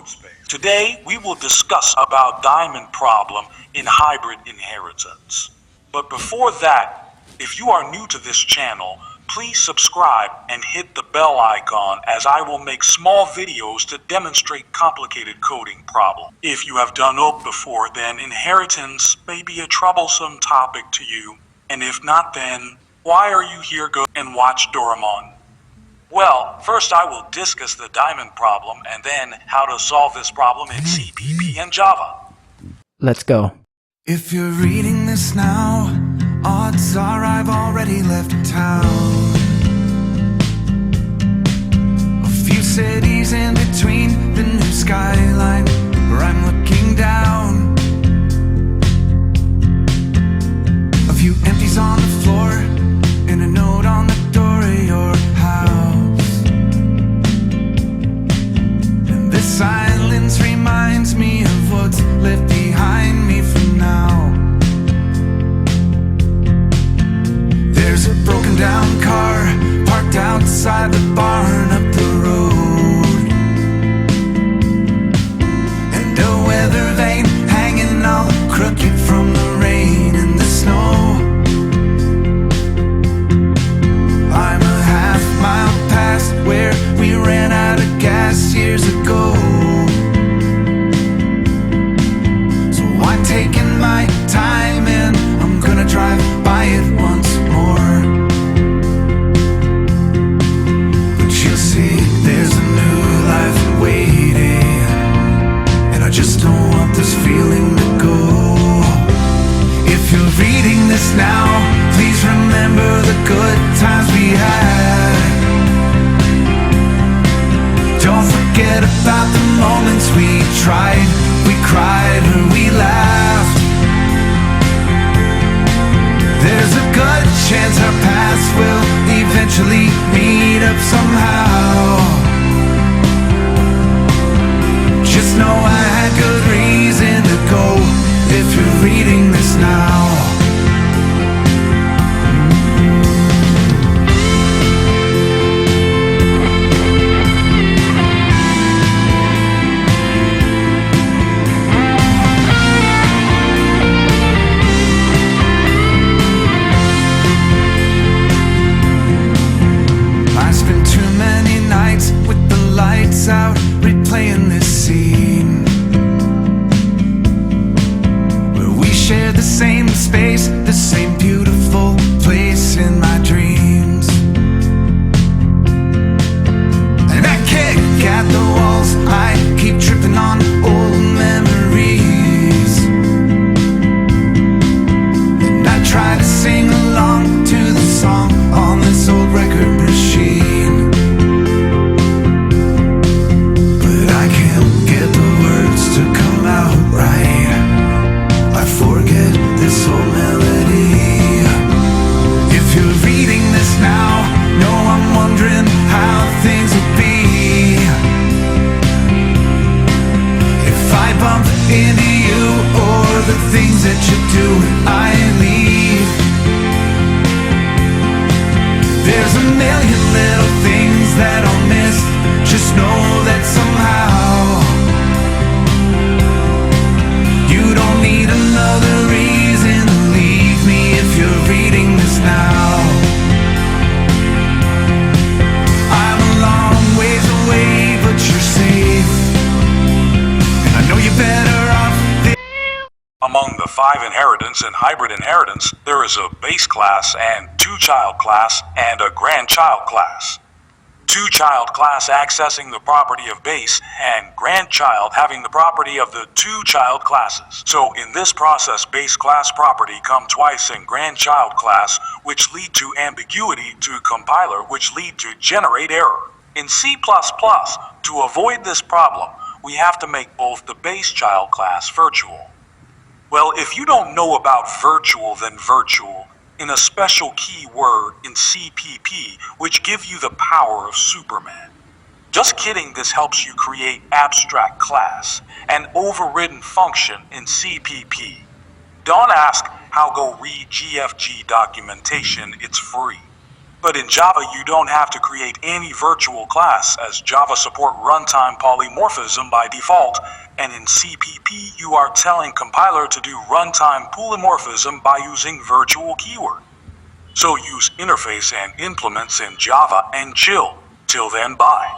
code space. Today, we will discuss about diamond problem in hybrid inheritance. But before that, if you are new to this channel, please subscribe and hit the bell icon as I will make small videos to demonstrate complicated coding problems. If you have done OAK before, then inheritance may be a troublesome topic to you. And if not, then why are you here? Go and watch Doraemon. Well, first I will discuss the diamond problem and then how to solve this problem in CPP and Java. Let's go. If you're reading this now, odds are I've already left town. A few cities in between the new skyline where I'm looking down. A few empties on the floor and a note on the door of your house. And this silence reminds me of what's left behind me for now. There's a broken down car parked outside the barn up the road, and a weather vane hanging all crooked from the rain and the snow. I'm a half-mile past where we ran out of gas years ago. So I'm taking my time and I'm gonna drive by it once more. But you'll see there's a new life waiting, and I just don't want this feeling to go. If you're reading this now, please remember the good times we had. Don't forget about the moments we tried, we cried, or we laughed. There's a good chance our paths will eventually meet up somehow. Just know I had good reason to go if you're reading this now. Out replaying this scene where we share the same space, the same beautiful place in my dreams. And I kick at the walls, I keep tripping on old memories, and I try to sing along to the song on this old record machine. Into you or the things that you do when I leave. There's a million little things that I'll miss. Just know that somehow you don't need another reason to leave me if you're reading this now. I'm a long ways away, but you're safe. I know you better off. Among the 5 inheritance and hybrid inheritance, there is a base class and 2-child class and a grandchild class. 2-child class accessing the property of base and grandchild having the property of the 2-child classes. So in this process, base class property come twice in grandchild class, which lead to ambiguity to compiler, which lead to generate error. In C++, to avoid this problem, we have to make both the base child class virtual. Well, if you don't know about virtual, then virtual in a special keyword in CPP, which give you the power of Superman. Just kidding, this helps you create abstract class, an overridden function in CPP. Don't ask how go read GFG documentation, it's free. But in Java, you don't have to create any virtual class, as Java support runtime polymorphism by default, and in CPP you are telling compiler to do runtime polymorphism by using virtual keyword. So use interface and implements in Java and chill. Till then, bye.